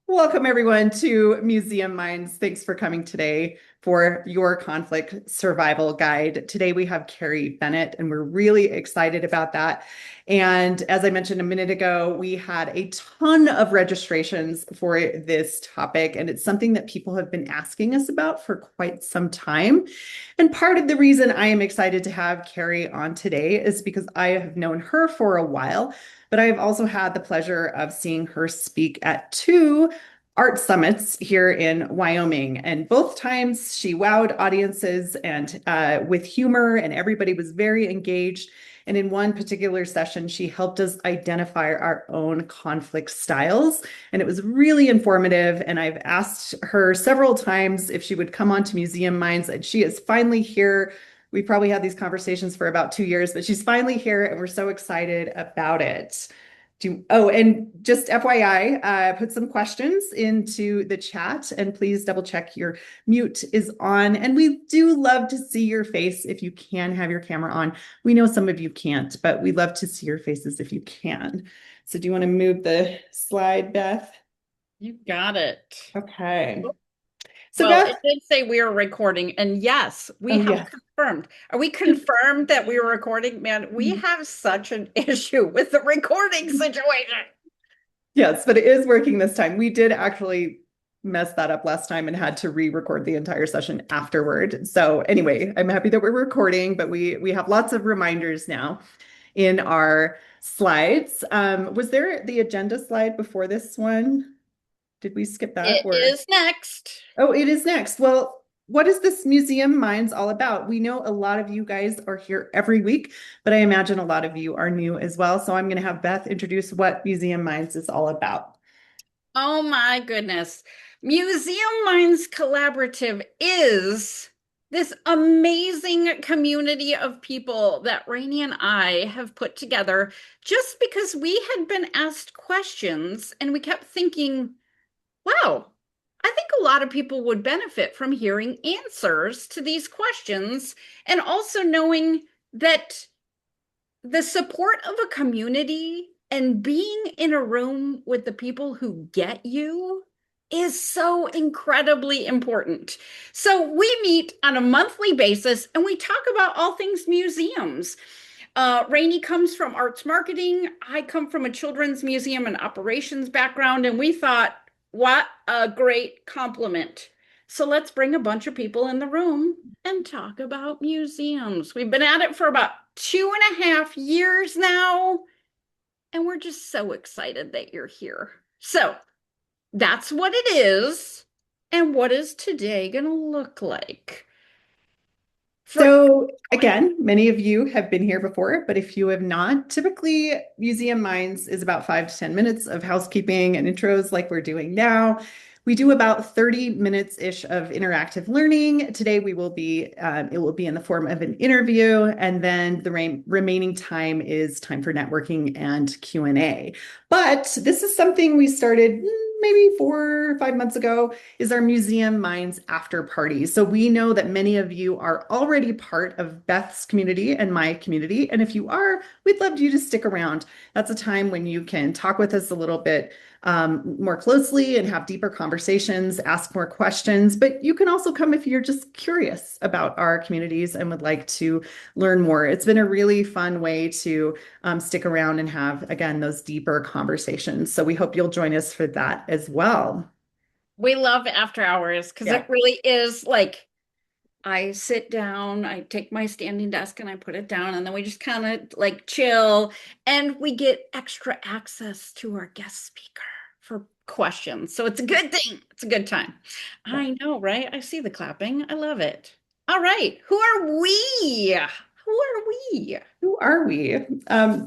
Welcome everyone to Museum Minds. Thanks for coming today for your conflict survival guide. Today we have Carrie Bennett, and we're really excited about that. And as I mentioned a minute ago, we had a ton of registrations for this topic, and it's something that people have been asking us about for quite some time. And part of the reason I am excited to have Carrie on today is because I have known her for a while, but I have also had the pleasure of seeing her speak at two art summits here in Wyoming. And both times she wowed audiences and with humor, and everybody was very engaged. And in one particular session, she helped us identify our own conflict styles. And it was really informative. And I've asked her several times if she would come on to Museum Minds, and she is finally here. We probably had these conversations for about 2 years, but she's finally here, and we're so excited about it. And just FYI, put some questions into the chat, and please double check your mute is on. And we do love to see your face if you can have your camera on. We know some of you can't, but we love to see your faces if you can. So do you want to move the slide, Beth? You got it. Okay. So Well, Beth, it did say we were recording, and yes, we oh have yeah. confirmed. Are we confirmed that we were recording? Man, we have such an issue with the recording situation. Yes, but it is working this time. We did actually mess that up last time and had to re-record the entire session afterward. So anyway, I'm happy that we're recording, but we have lots of reminders now in our slides. Was there the agenda slide before this one? Did we skip that It or? is next. Oh, it is next. Well, what is this Museum Minds all about? We know a lot of you guys are here every week, but I imagine a lot of you are new as well. So I'm going to have Beth introduce what Museum Minds is all about. Oh my goodness. Museum Minds Collaborative is this amazing community of people that Rainey and I have put together just because we had been asked questions and we kept thinking, wow, I think a lot of people would benefit from hearing answers to these questions and also knowing that the support of a community and being in a room with the people who get you is so incredibly important. So we meet on a monthly basis and we talk about all things museums. Rainey comes from arts marketing. I come from a children's museum and operations background, and we thought, what a great compliment. So let's bring a bunch of people in the room and talk about museums. We've been at it for about 2.5 years now, and we're just so excited that you're here. So that's what it is. And what is today going to look like? For So again, many of you have been here before, but if you have not, typically Museum Minds is about 5 to 10 minutes of housekeeping and intros like we're doing now. We do about 30 minutes-ish of interactive learning. Today it will be in the form of an interview, and then the remaining time is time for networking and Q&A. But this is something we started maybe 4 or 5 months ago, is our Museum Minds after party. So we know that many of you are already part of Beth's community and my community. And if you are, we'd love you to stick around. That's a time when you can talk with us a little bit more closely and have deeper conversations, ask more questions. But you can also come if you're just curious about our communities and would like to learn more. It's been a really fun way to stick around and have, again, those deeper conversations. So we hope you'll join us for that as well. we love after hours because Yeah. it really is like I sit down, I take my standing desk and I put it down, and then we just kind of like chill and we get extra access to our guest speaker for questions. So it's a good thing. It's a good time. I know, right? I see the clapping. I love it. All right. Who are we? Who are we? Who are we?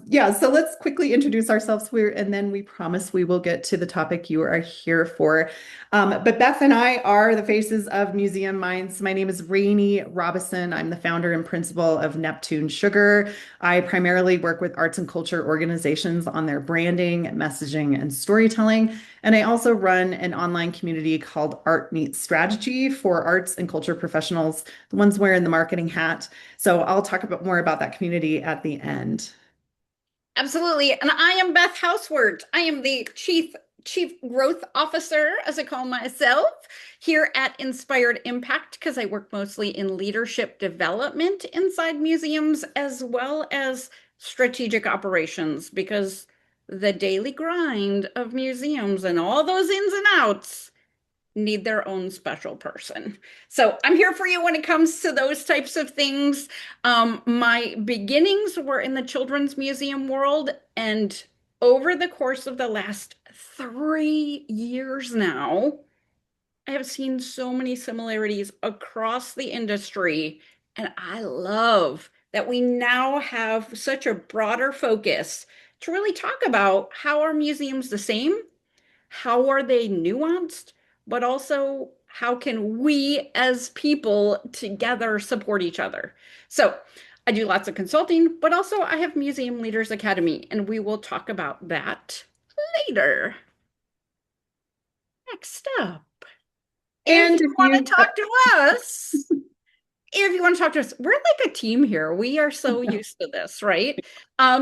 Yeah, so let's quickly introduce ourselves here, and then we promise we will get to the topic you are here for. But Beth and I are the faces of Museum Minds. My name is Rainey Robison. I'm the founder and principal of Neptune Sugar. I primarily work with arts and culture organizations on their branding, messaging, and storytelling. And I also run an online community called Art Meets Strategy for arts and culture professionals, the ones wearing the marketing hat. So I'll talk more about that community at the end. Absolutely. And I am Beth Housewort. I am the Chief Growth Officer, as I call myself, here at Inspired Impact, because I work mostly in leadership development inside museums as well as strategic operations, because the daily grind of museums and all those ins and outs need their own special person. So I'm here for you when it comes to those types of things. My beginnings were in the children's museum world, and over the course of the last 3 years now, I have seen so many similarities across the industry, and I love that we now have such a broader focus to really talk about how are museums the same, how are they nuanced, but also how can we as people together support each other. So I do lots of consulting, but also I have Museum Leaders Academy, and we will talk about that later. Next up, if And you if want you, to talk to us, if you want to talk to us, we're like a team here. We are so used to this, right?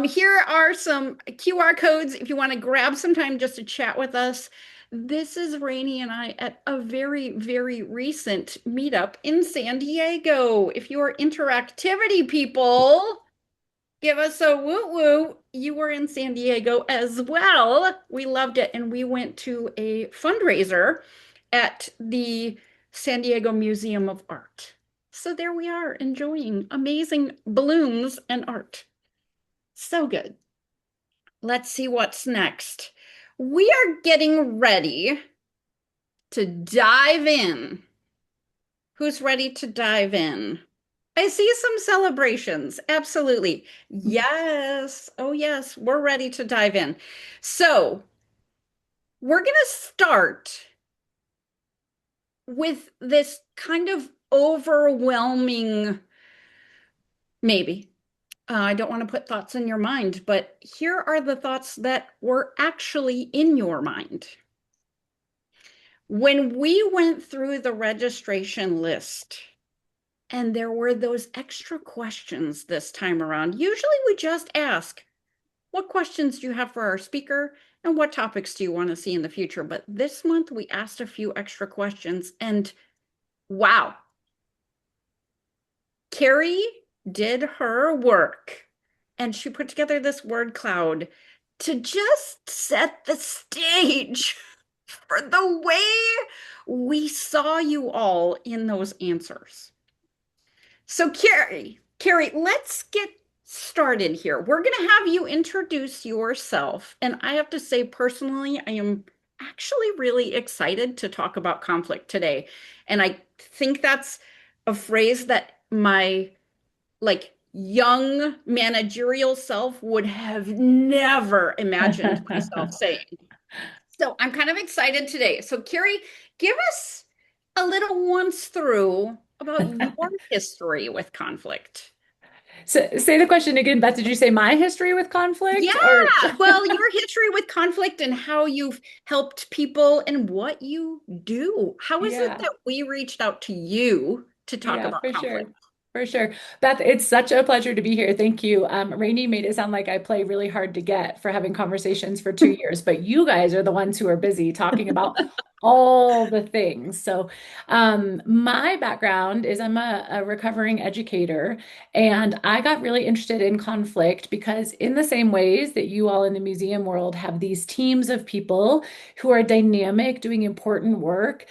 Here are some QR codes if you want to grab some time just to chat with us. This is Rainey and I at a very, very recent meetup in San Diego. If you are interactivity people, give us a woo woo. You were in San Diego as well. We loved it. And we went to a fundraiser at the San Diego Museum of Art. So there we are, enjoying amazing balloons and art. So good. Let's see what's next. We are getting ready to dive in. Who's ready to dive in? I see some celebrations. Absolutely. Yes. Oh, yes. We're ready to dive in. So, we're going to start with this kind of overwhelming, maybe. I don't want to put thoughts in your mind, but here are the thoughts that were actually in your mind. When we went through the registration list, and there were those extra questions this time around. Usually we just ask, what questions do you have for our speaker? And what topics do you want to see in the future? But this month we asked a few extra questions, and wow, Carrie did her work. And she put together this word cloud to just set the stage for the way we saw you all in those answers. So Carrie, let's get started here. We're going to have you introduce yourself. And I have to say, personally, I am actually really excited to talk about conflict today. And I think that's a phrase that my like young managerial self would have never imagined myself saying. So I'm kind of excited today. So Carrie, give us a little once through about your history with conflict. So say the question again, Beth. Did you say my history with Yeah, conflict or well, your history with conflict and how you've helped people and what you do. How is it yeah, that we reached out to you to talk yeah, about for sure. conflict? For sure. Beth, it's such a pleasure to be here. Thank you. Rainey made it sound like I play really hard to get for having conversations for 2 years, but you guys are the ones who are busy talking about all the things. So, my background is I'm a recovering educator, and I got really interested in conflict because, in the same ways that you all in the museum world have these teams of people who are dynamic, doing important work,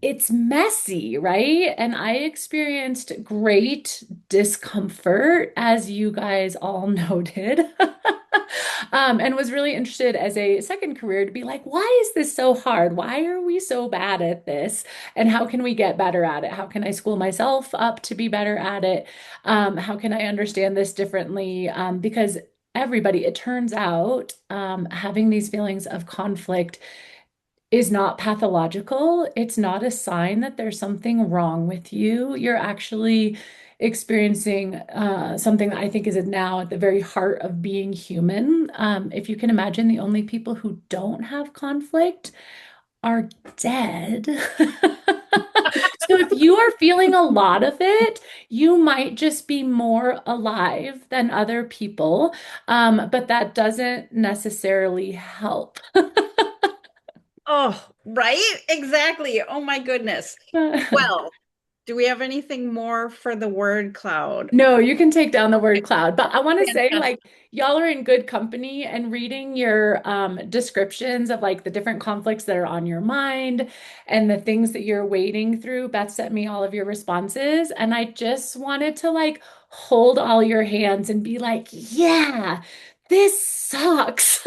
it's messy, right? And I experienced great discomfort, as you guys all noted, and was really interested as a second career to be like, why is this so hard? Why are we so bad at this? And how can we get better at it? How can I school myself up to be better at it? How can I understand this differently? Because everybody, it turns out, having these feelings of conflict is not pathological. It's not a sign that there's something wrong with you. You're actually experiencing something that I think is now at the very heart of being human. If you can imagine, the only people who don't have conflict are dead. So if you are feeling a lot of it, you might just be more alive than other people, but that doesn't necessarily help. Oh, right? Exactly. Oh my goodness. Well, do we have anything more for the word cloud? No, you can take down the word cloud, but I want to say Fantastic. like y'all are in good company and reading your descriptions of like the different conflicts that are on your mind and the things that you're wading through. Beth sent me all of your responses, and I just wanted to like hold all your hands and be like, yeah, this sucks.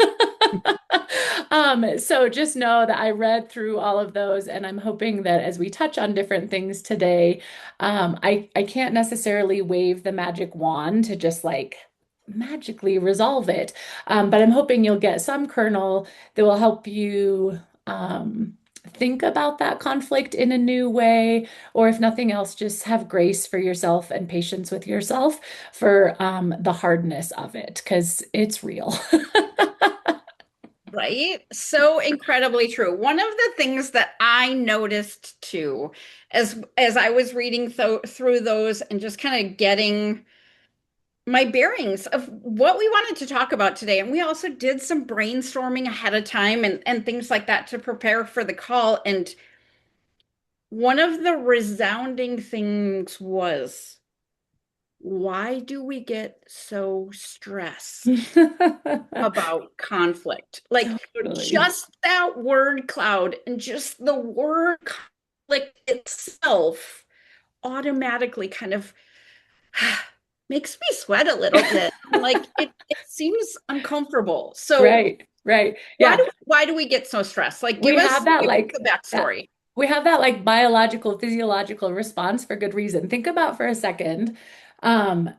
So just know that I read through all of those, and I'm hoping that as we touch on different things today, I can't necessarily wave the magic wand to just like magically resolve it. But I'm hoping you'll get some kernel that will help you think about that conflict in a new way, or if nothing else, just have grace for yourself and patience with yourself for the hardness of it, because it's real. Right? So incredibly true. One of the things that I noticed too, as I was reading through those and just kind of getting my bearings of what we wanted to talk about today, and we also did some brainstorming ahead of time and things like that to prepare for the call. And one of the resounding things was, why do we get so stressed about conflict? Like Totally. just that word cloud and just the word conflict itself automatically kind of makes me sweat a little bit. Like it seems uncomfortable. So Right, right. Yeah. why do we get so stressed? Like We have that give us like the that backstory. we have that like biological, physiological response for good reason. Think about for a second, um,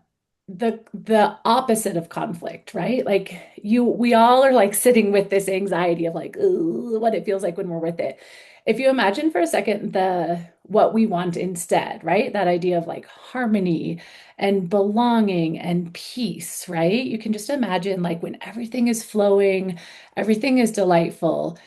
the opposite of conflict, right? Like we all are like sitting with this anxiety of like, "Ooh," what it feels like when we're with it. If you imagine for a second the what we want instead, right? That idea of like harmony and belonging and peace, right? You can just imagine like when everything is flowing, everything is delightful.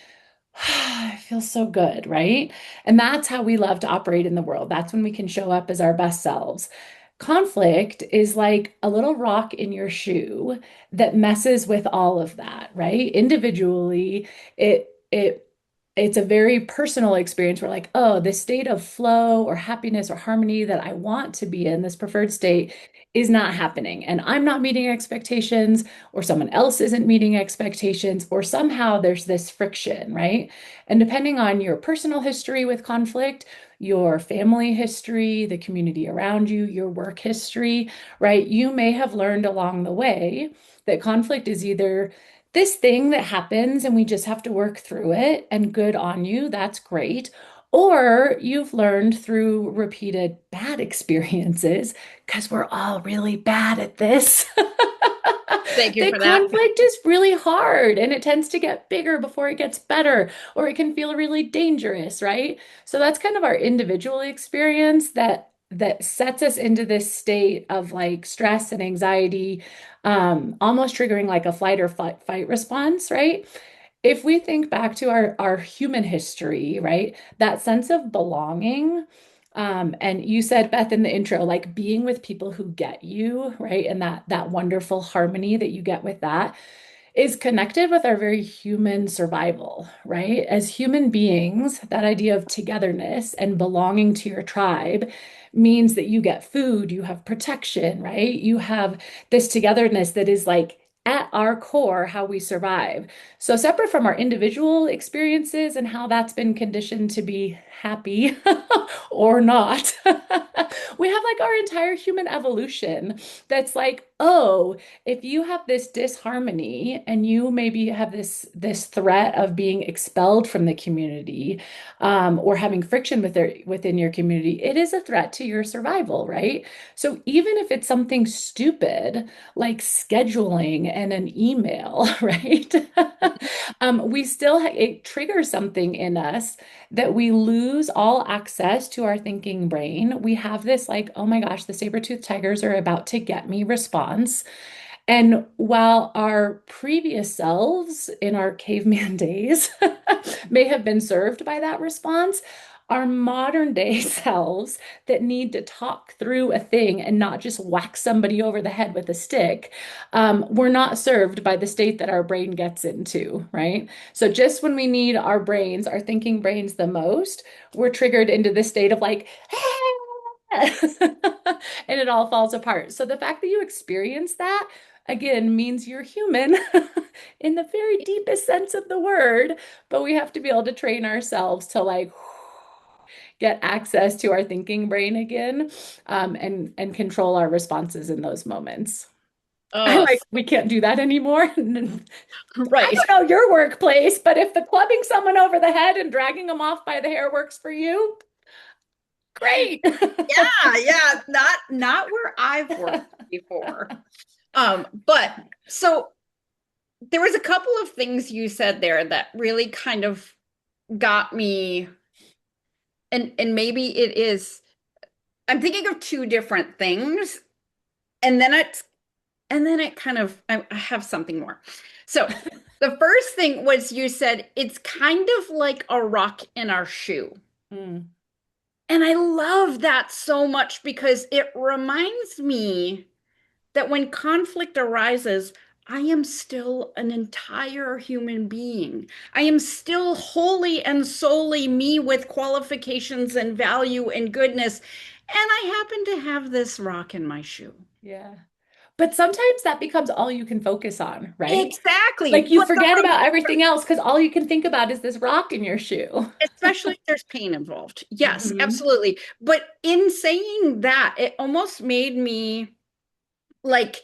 It feels so good, right? And that's how we love to operate in the world. That's when we can show up as our best selves. Conflict is like a little rock in your shoe that messes with all of that, right? Individually, it's a very personal experience where like, oh, this state of flow or happiness or harmony that I want to be in, this preferred state, is not happening. And I'm not meeting expectations, or someone else isn't meeting expectations, or somehow there's this friction, right? And depending on your personal history with conflict, your family history, the community around you, your work history, right? You may have learned along the way that conflict is either this thing that happens and we just have to work through it, and good on you, that's great. Or you've learned through repeated bad experiences, because we're all really bad at this, Thank you that for that. conflict is really hard and it tends to get bigger before it gets better, or it can feel really dangerous, right? So that's kind of our individual experience that sets us into this state of like stress and anxiety, almost triggering like a flight or fight response, right? If we think back to our human history, right, that sense of belonging, and you said, Beth, in the intro, like being with people who get you, right, and that wonderful harmony that you get with that is connected with our very human survival, right? As human beings, that idea of togetherness and belonging to your tribe means that you get food, you have protection, right? You have this togetherness that is like at our core how we survive. So, separate from our individual experiences and how that's been conditioned to be happy or not, we have like our entire human evolution that's like, oh, if you have this disharmony and you maybe have this threat of being expelled from the community, or having friction within your community, it is a threat to your survival, right? So even if it's something stupid like scheduling and an email, right? We still it triggers something in us that we lose all access to our thinking brain. We have this like, oh my gosh, the saber-toothed tigers are about to get me response. And while our previous selves in our caveman days may have been served by that response, our modern day selves that need to talk through a thing and not just whack somebody over the head with a stick, we're not served by the state that our brain gets into, right? So just when we need our brains, our thinking brains the most, we're triggered into this state of like, and it all falls apart. So the fact that you experience that again means you're human in the very deepest sense of the word, but we have to be able to train ourselves to like get access to our thinking brain again, and control our responses in those moments. I Oh, like we can't do that anymore. I right. don't know your workplace, but if the clubbing someone over the head and dragging them off by the hair works for you, great. Yeah, yeah, not where I've worked before. But so there was a couple of things you said there that really kind of got me, and maybe it is, I'm thinking of two different things, and then it kind of, I have something more. So the first thing was you said it's kind of like a rock in our shoe. Mm, And I love that so much because it reminds me that when conflict arises, I am still an entire human being. I am still wholly and solely me with qualifications and value and goodness. And I happen to have this rock in my shoe. yeah. But sometimes that becomes all you can focus on, right? Exactly. Like you But the forget about everything else because all you can think about is this rock in your shoe. especially if there's pain involved. Yes, Mhm. absolutely. But in saying that, it almost made me like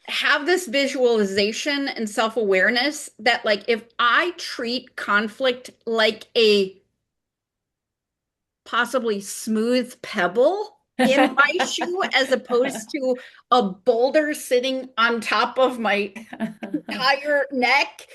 have this visualization and self-awareness that like if I treat conflict like a possibly smooth pebble in my shoe as opposed to a boulder sitting on top of my entire neck,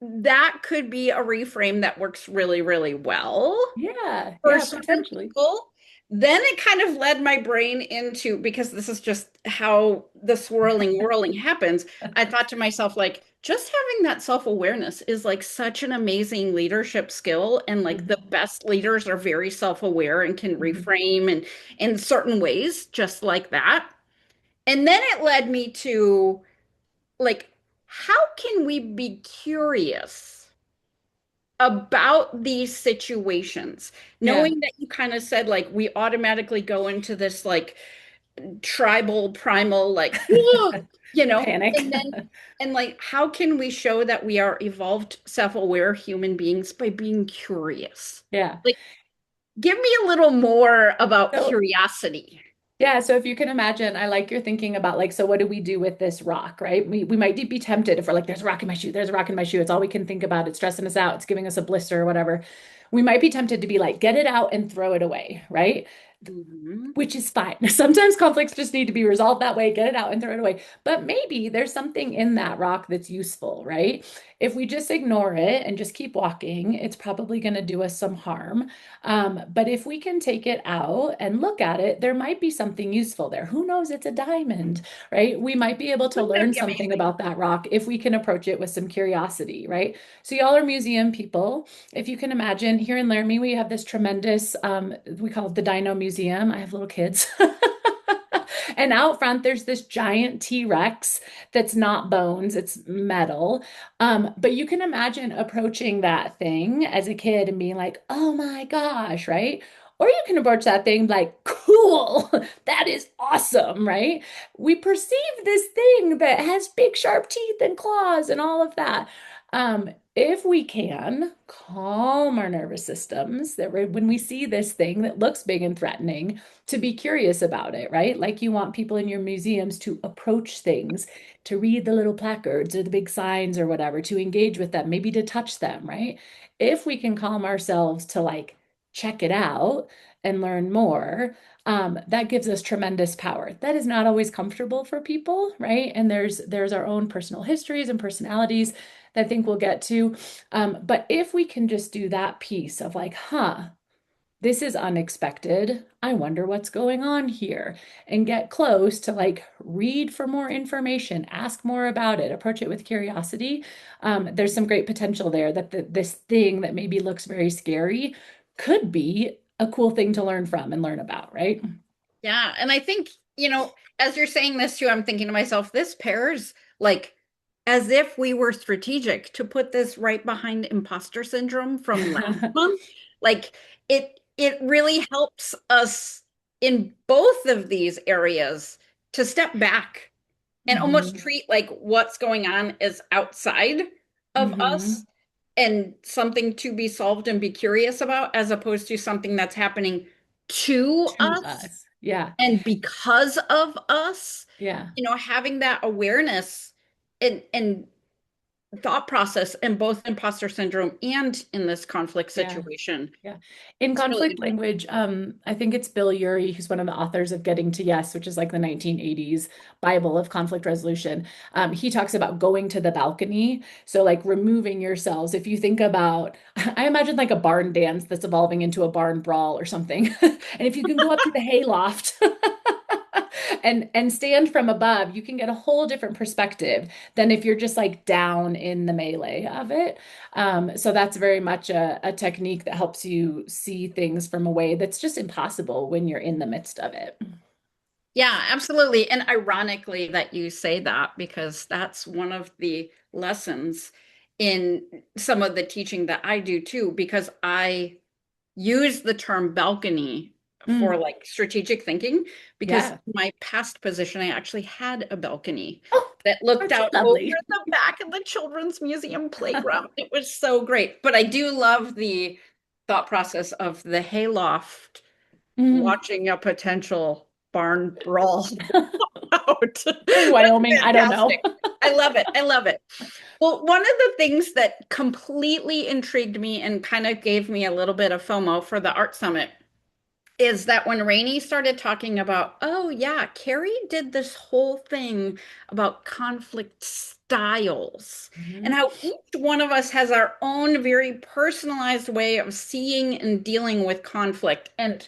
that could be a reframe that works really, really well Yeah, for yeah, certain potentially. people. Then it kind of led my brain into, because this is just how the swirling whirling happens. I thought to myself, like, just having that self-awareness is like such an amazing leadership skill. And like the Mhm, best leaders are very self-aware and can mhm. reframe and in certain ways, just like that. And then it led me to like, how can we be curious about these situations, Yeah, knowing that you kind of said like we automatically go into this like tribal primal like "Whoa," panic. and then and like how can we show that we are evolved self-aware human beings by being curious? Yeah. Like give me a little more about So curiosity. yeah, so if you can imagine, I like your thinking about like, so what do we do with this rock, right? We might be tempted if we're like, there's a rock in my shoe, there's a rock in my shoe. It's all we can think about. It's stressing us out. It's giving us a blister or whatever. We might be tempted to be like, get it out and throw it away, right? Mhm. Which is fine. Sometimes conflicts just need to be resolved that way, get it out and throw it away. But maybe there's something in that rock that's useful, right? If we just ignore it and just keep walking, it's probably going to do us some harm. But if we can take it out and look at it, there might be something useful there. Who knows? It's a diamond, right? We might be able to Wouldn't that learn be something amazing? about that rock if we can approach it with some curiosity, right? So, y'all are museum people. If you can imagine, here in Laramie, we have this tremendous, we call it the Dino Museum. I have little kids. And out front, there's this giant T-Rex that's not bones, it's metal. But you can imagine approaching that thing as a kid and being like, oh my gosh, right? Or you can approach that thing like, cool, that is awesome, right? We perceive this thing that has big, sharp teeth and claws and all of that. If we can calm our nervous systems, that when we see this thing that looks big and threatening, to be curious about it, right? Like you want people in your museums to approach things, to read the little placards or the big signs or whatever, to engage with them, maybe to touch them, right? If we can calm ourselves to like check it out and learn more, that gives us tremendous power. That is not always comfortable for people, right? And there's our own personal histories and personalities that I think we'll get to. But if we can just do that piece of like, huh, this is unexpected. I wonder what's going on here. And get close to like read for more information, ask more about it, approach it with curiosity. There's some great potential there that this thing that maybe looks very scary could be a cool thing to learn from and learn about, right? Yeah. And I think, as you're saying this too, I'm thinking to myself, this pairs like as if we were strategic to put this right behind imposter syndrome from last month. Like it really helps us in both of these areas to step back and almost Hmm. treat like what's going on as outside of Hmm. us and something to be solved and be curious about, as opposed to something that's happening to To us us. Yeah. and because of us, Yeah. having that awareness and thought process in both imposter syndrome and in this conflict Yeah. situation. Yeah. In It's really conflict interesting. language, I think it's Bill Urey, who's one of the authors of Getting to Yes, which is like the 1980s Bible of conflict resolution. He talks about going to the balcony. So, like removing yourselves. If you think about, I imagine like a barn dance that's evolving into a barn brawl or something. And if you can go up to the hayloft and stand from above, you can get a whole different perspective than if you're just like down in the melee of it. So that's very much a technique that helps you see things from a way that's just impossible when you're in the midst of it. Yeah, absolutely. And ironically that you say that, because that's one of the lessons in some of the teaching that I do too, because I use the term balcony for Mm, like strategic thinking, because yeah. my past position, I actually had a balcony Oh, that looked aren't you out over lovely? the back of the children's museum playground. It was so great. But I do love the thought process of the hayloft Mm. watching a potential barn brawl out. In That's Wyoming, I don't know. fantastic. I love it. I love it. Well, one of the things that completely intrigued me and kind of gave me a little bit of FOMO for the art summit is that when Rainey started talking about, oh yeah, Carrie did this whole thing about conflict styles and Mhm. how each one of us has our own very personalized way of seeing and dealing with conflict. And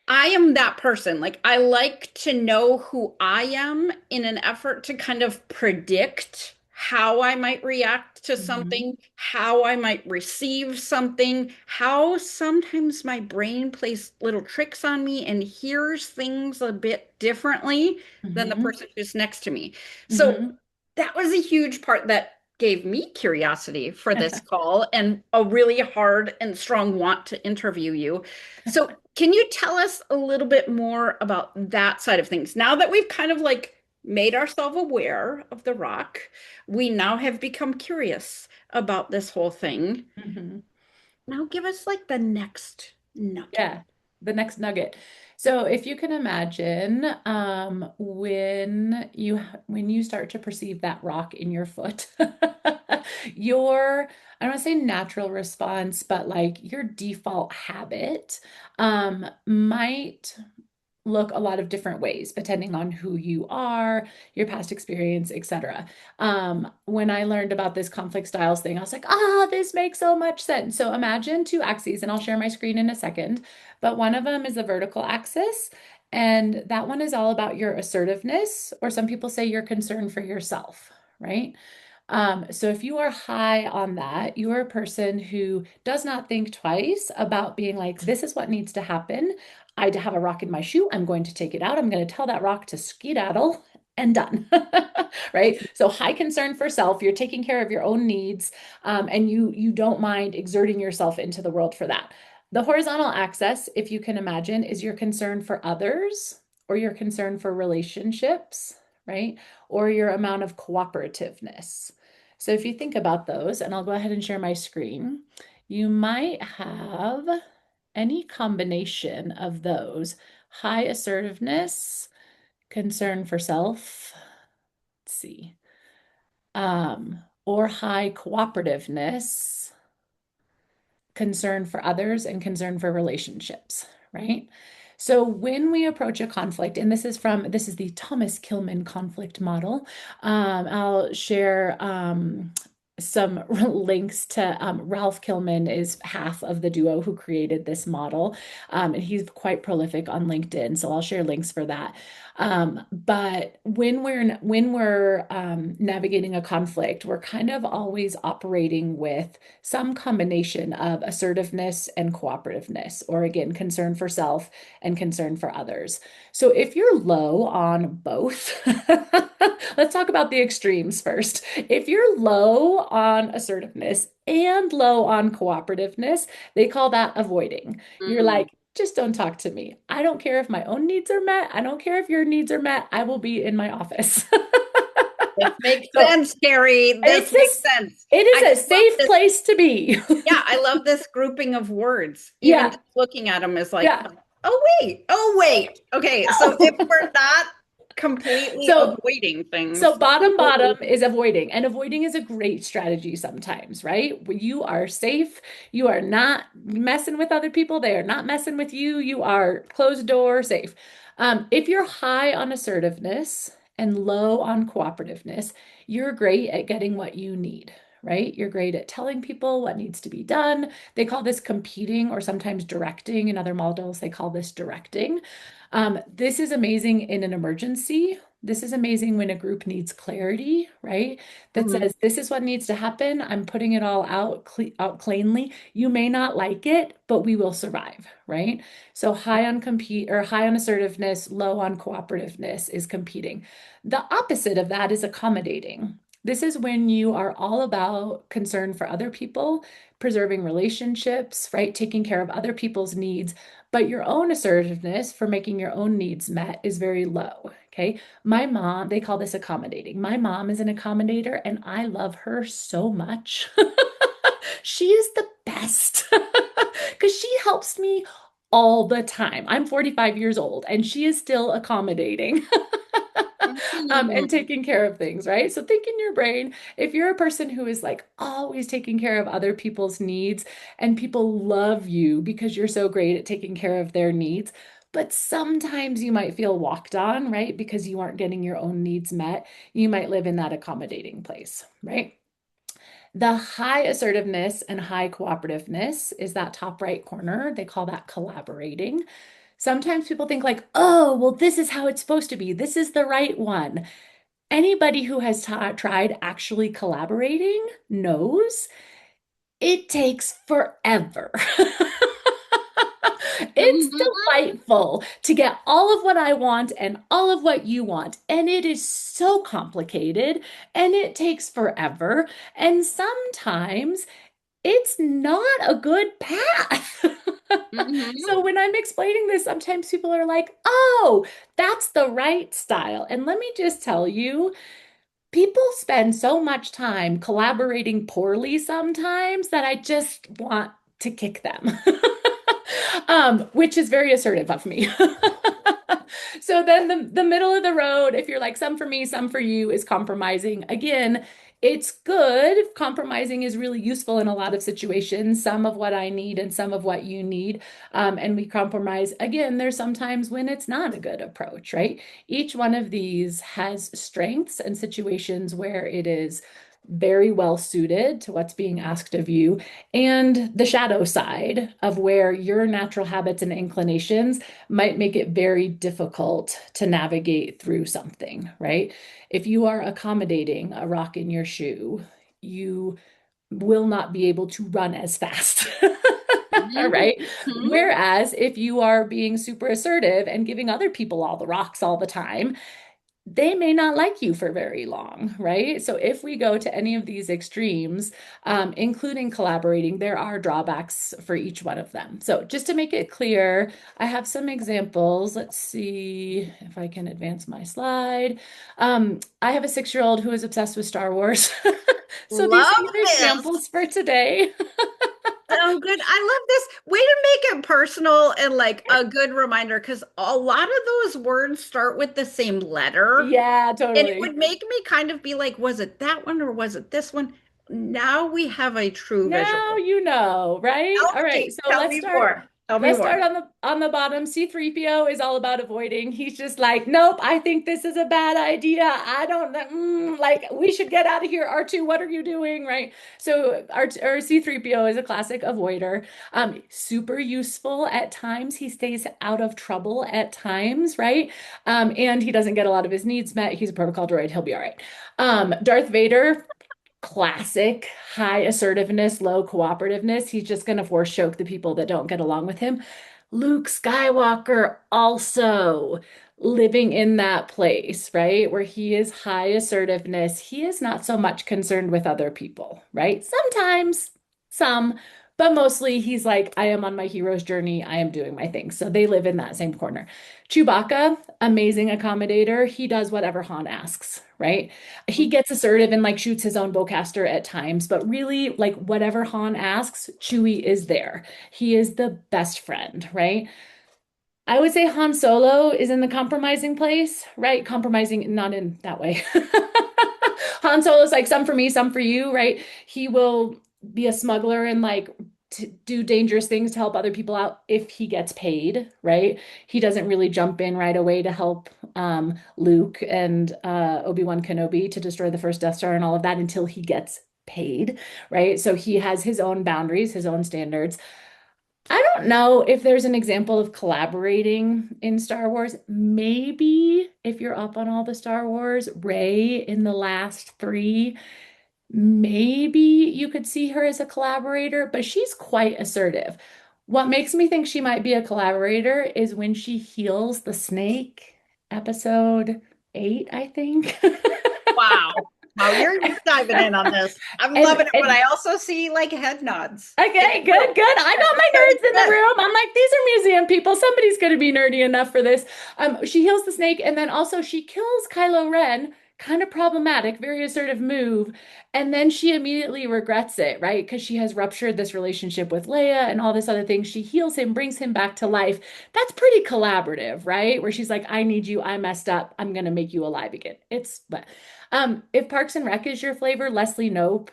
I am that person. Like, I like to know who I am in an effort to kind of predict how I might react to Mhm. something, how I might receive something, how sometimes my brain plays little tricks on me and hears things a bit differently than the Mhm. person who's next to me. So Mhm. that was a huge part that gave me curiosity for this call and a really hard and strong want to interview you. So, can you tell us a little bit more about that side of things? Now that we've kind of like made ourselves aware of the rock, we now have become curious about this whole thing. Mhm. Now give us like the next nugget. Yeah, the next nugget. So if you can imagine, when you start to perceive that rock in your foot, your I don't want to say natural response, but like your default habit, might look a lot of different ways depending on who you are, your past experience, etc. When I learned about this conflict styles thing, I was like, this makes so much sense. So imagine two axes, and I'll share my screen in a second, but one of them is a vertical axis, and that one is all about your assertiveness, or some people say your concern for yourself, right? So if you are high on that, you are a person who does not think twice about being like, this is what needs to happen. I have a rock in my shoe. I'm going to take it out. I'm going to tell that rock to skedaddle and done. Right? So high concern for self. You're taking care of your own needs, and you don't mind exerting yourself into the world for that. The horizontal axis, if you can imagine, is your concern for others or your concern for relationships, right? Or your amount of cooperativeness. So if you think about those, and I'll go ahead and share my screen, you might have any combination of those: high assertiveness, concern for self, let's see, or high cooperativeness, concern for others, and concern for relationships, right? So when we approach a conflict, and this is the Thomas Kilmann conflict model. I'll share some links to Ralph Kilman is half of the duo who created this model, and he's quite prolific on LinkedIn. So I'll share links for that. But when we're navigating a conflict, we're kind of always operating with some combination of assertiveness and cooperativeness, or again, concern for self and concern for others. So if you're low on both, let's talk about the extremes first. If you're low on assertiveness and low on cooperativeness, they call that avoiding. You're Mm. like, just don't talk to me. I don't care if my own needs are met. I don't care if your needs are met. I will be in my office. This makes So sense, Carrie. This it's makes just, sense. it I is a just love safe this. place to be. Yeah, I love this grouping of words. Even Yeah, just looking at them is like, yeah. oh wait. Okay, so if we're not completely So avoiding So things, bottom is avoiding, and avoiding is a great strategy sometimes, right? You are safe. You are not messing with other people. They are not messing with you. You are closed door safe. If you're high on assertiveness and low on cooperativeness, you're great at getting what you need, right? You're great at telling people what needs to be done. They call this competing or sometimes directing. In other models, they call this directing. This is amazing in an emergency. This is amazing when a group needs clarity, right? That Mhm. says, this is what needs to happen. I'm putting it all out cleanly. You may not like it, but we will survive, right? So high on compete or high on assertiveness, low on cooperativeness is competing. The opposite of that is accommodating. This is when you are all about concern for other people, preserving relationships, right? Taking care of other people's needs, but your own assertiveness for making your own needs met is very low. Okay. My mom, they call this accommodating. My mom is an accommodator and I love her so much. She is the best because she helps me all the time. I'm 45 years old and she is still accommodating. And Mhm. taking care of things, right? So think in your brain, if you're a person who is like always taking care of other people's needs and people love you because you're so great at taking care of their needs, but sometimes you might feel walked on, right? Because you aren't getting your own needs met. You might live in that accommodating place, right? The high assertiveness and high cooperativeness is that top right corner. They call that collaborating. Sometimes people think like, oh, well, this is how it's supposed to be. This is the right one. Anybody who has tried actually collaborating knows it takes forever. It's Mhm. delightful to get all of what I want and all of what you want. And it is so complicated and it takes forever. And sometimes it's not a good path. Mhm. So when I'm explaining this, sometimes people are like, oh, that's the right style. And let me just tell you, people spend so much time collaborating poorly sometimes that I just want to kick them, which is very assertive of me. So then the middle of the road, if you're like some for me, some for you, is compromising. Again, it's good. Compromising is really useful in a lot of situations, some of what I need and some of what you need. And we compromise. Again, there's sometimes when it's not a good approach, right? Each one of these has strengths and situations where it is very well suited to what's being asked of you, and the shadow side of where your natural habits and inclinations might make it very difficult to navigate through something, right? If you are accommodating a rock in your shoe, you will not be able to run as fast. Right? Mhm. Whereas if you are being super assertive and giving other people all the rocks all the time, they may not like you for very long, right? So if we go to any of these extremes, including collaborating, there are drawbacks for each one of them. So just to make it clear, I have some examples. Let's see if I can advance my slide. I have a 6-year-old who is obsessed with Star Wars. So these Love are your this. examples for today. So good. I love this. Way to make it personal and like a good reminder because a lot of those words start with the same letter. Yeah, And it totally. would make me kind of be like, was it that one or was it this one? Now we have a true Now visual. you know, right? All right, Okay, so tell let's me start. more. Tell me Let's more. start on the bottom. C3PO is all about avoiding. He's just like, nope, I think this is a bad idea. I don't like we should get out of here. R2, what are you doing? Right. So our C3PO is a classic avoider. Super useful at times. He stays out of trouble at times, right? And he doesn't get a lot of his needs met. He's a protocol droid. He'll be all right. Darth Vader, classic high assertiveness, low cooperativeness. He's just going to force choke the people that don't get along with him. Luke Skywalker also living in that place, right? Where he is high assertiveness. He is not so much concerned with other people, right? Sometimes, some, but mostly he's like, I am on my hero's journey. I am doing my thing. So they live in that same corner. Chewbacca, amazing accommodator. He does whatever Han asks, right? He gets assertive and like shoots his own bowcaster at times, but really, like whatever Han asks, Chewie is there. He is the best friend, right? I would say Han Solo is in the compromising place, right? Compromising, not in that way. Han Solo's like some for me, some for you, right? He will be a smuggler and like do dangerous things to help other people out if he gets paid, right? He doesn't really jump in right away to help Luke and Obi-Wan Kenobi to destroy the first Death Star and all of that until he gets paid, right? So he has his own boundaries, his own standards. I don't know if there's an example of collaborating in Star Wars. Maybe if you're up on all the Star Wars, Rey in the last three, maybe you could see her as a collaborator, but she's quite assertive. What makes me think she might be a collaborator is when she heals the snake, episode 8, I think. Wow. Wow, you're diving in on this. I'm loving it, but And I also see like head nods. okay, good, good. I got my Very nerds in the good. room. I'm like, these are museum people. Somebody's going to be nerdy enough for this. She heals the snake, and then also she kills Kylo Ren. Kind of problematic, very assertive move. And then she immediately regrets it, right? Because she has ruptured this relationship with Leia and all this other thing. She heals him, brings him back to life. That's pretty collaborative, right? Where she's like, I need you. I messed up. I'm going to make you alive again. But if Parks and Rec is your flavor, Leslie Knope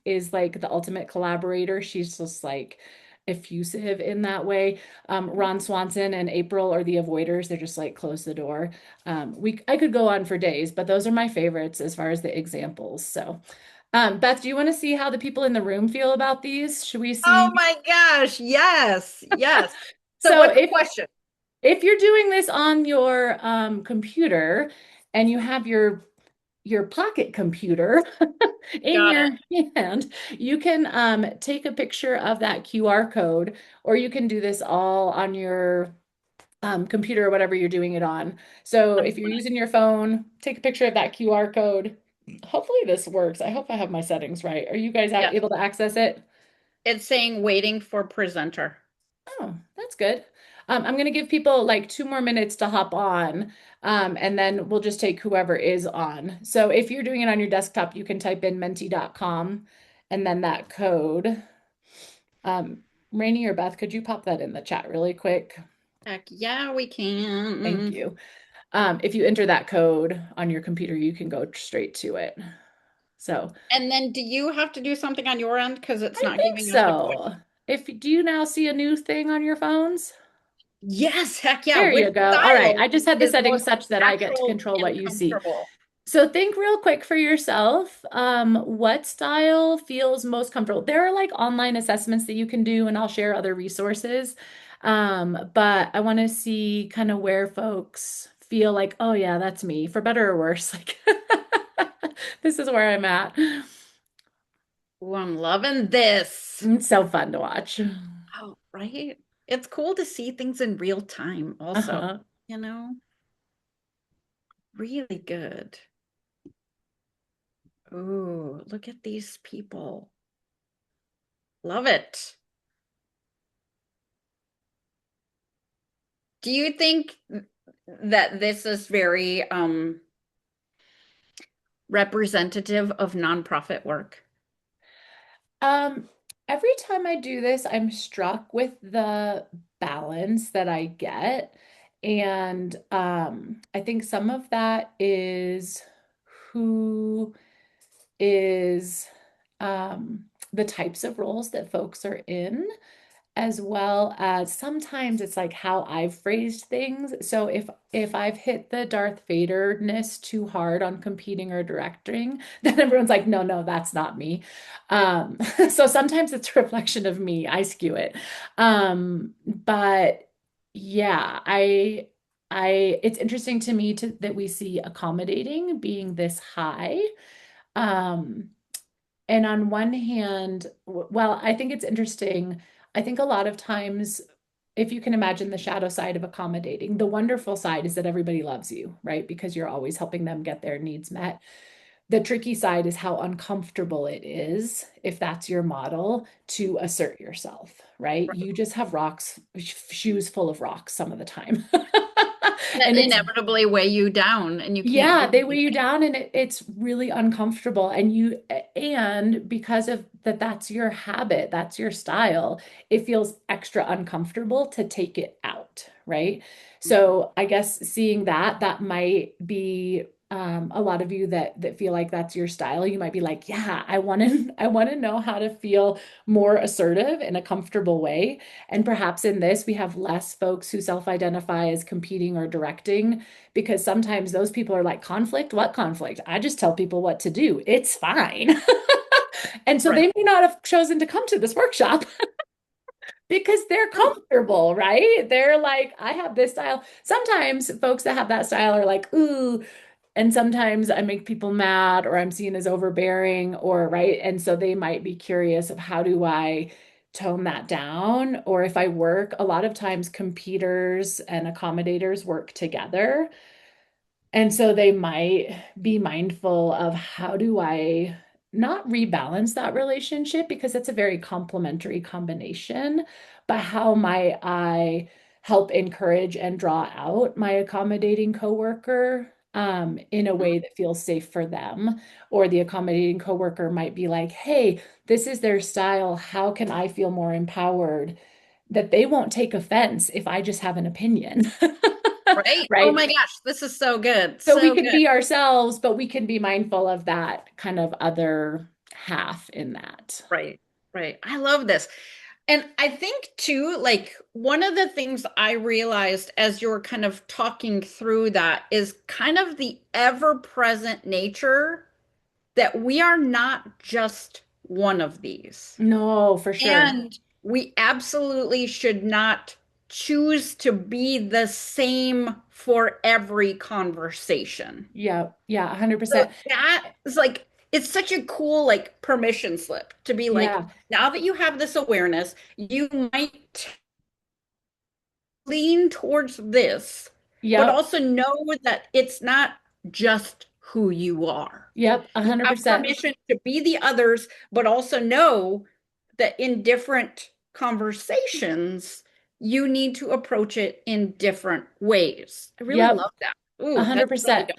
is like the ultimate collaborator. She's just like effusive in that way. Ron Swanson and April are the avoiders. They're just like close the door. I could go on for days, but those are my favorites as far as the examples. So, Beth, do you want to see how the people in the room feel about these? Should we Oh see? my gosh. Yes. Yes. So So what's the question? if you're doing this on your computer and you have your pocket computer in Got your it. hand, you can take a picture of that QR code, or you can do this all on your computer or whatever you're doing it on. So if you're using your phone, take a picture of that QR code. Hopefully this works. I hope I have my settings right. Are you guys Yeah. able to access it? It's saying waiting for presenter. Oh, that's good. I'm going to give people like 2 more minutes to hop on, and then we'll just take whoever is on. So if you're doing it on your desktop, you can type in menti.com and then that code. Um, Rainey or Beth, could you pop that in the chat really quick? Heck yeah, we Thank can. you. If you enter that code on your computer, you can go straight to it. So And then do you have to do something on your end? Because it's I not think giving us a quick. so. If do you now see a new thing on your phones? Yes, heck yeah. There Which you go. All right. style I just had the is settings most such that I get to natural control what and you see. comfortable? So think real quick for yourself. What style feels most comfortable? There are like online assessments that you can do, and I'll share other resources. But I want to see kind of where folks feel like, oh yeah, that's me, for better or worse. Like this is where I'm at. Ooh, I'm loving this. It's so fun to watch. Oh, right. It's cool to see things in real time also, Uh-huh. you know? Really good. Ooh, look at these people. Love it. Do you think that this is very representative of nonprofit work? Um, every time I do this, I'm struck with the balance that I get. And I think some of that is who is the types of roles that folks are in. as well as sometimes it's like how I've phrased things. So if I've hit the Darth Vader-ness too hard on competing or directing, then everyone's like, no, no, that's not me. So sometimes it's a reflection of me. I skew it. But yeah, it's interesting to me that we see accommodating being this high. Um, and on one hand, well, I think it's interesting. I think a lot of times, if you can imagine the shadow side of accommodating, the wonderful side is that everybody loves you, right? Because you're always helping them get their needs met. The tricky side is how uncomfortable it is, if that's your model, to assert yourself, right? You just have rocks, shoes full of rocks some of the time. That And it's inevitably weigh you down and you can't yeah, do they weigh you anything. down and it's really uncomfortable. And because of that's your habit, that's your style, it feels extra uncomfortable to take it out, right? So I guess seeing that might be a lot of you that feel like that's your style. You might be like, yeah, I want to know how to feel more assertive in a comfortable way. And perhaps in this, we have less folks who self-identify as competing or directing because sometimes those people are like, conflict? What conflict? I just tell people what to do. It's fine. And so Right. they may not have chosen to come to this workshop because they're comfortable, right? They're like, I have this style. Sometimes folks that have that style are like, ooh, and sometimes I make people mad or I'm seen as overbearing or right. And so they might be curious of how do I tone that down? Or if I work, a lot of times competers and accommodators work together. And so they might be mindful of how do I not rebalance that relationship because it's a very complementary combination, but how might I help encourage and draw out my accommodating coworker in a way that feels safe for them? Or the accommodating coworker might be like, hey, this is their style. How can I feel more empowered that they won't take offense if I just have an opinion? Right? Oh Right? my gosh, this is so good. So we So can good. be ourselves, but we can be mindful of that kind of other half in that. Right. Right. I love this. And I think too, like one of the things I realized as you were kind of talking through that is kind of the ever-present nature that we are not just one of these. No, for sure. And we absolutely should not choose to be the same for every conversation. Yeah, yeah, So 100%. that is like, it's such a cool like permission slip to be like, Yeah, now that you have this awareness, you might lean towards this, but yep, also know that it's not just who you are. yep, You have 100%. permission to be the others, but also know that in different conversations, you need to approach it in different ways. I really Yep, love that. Ooh, that's really 100%. good.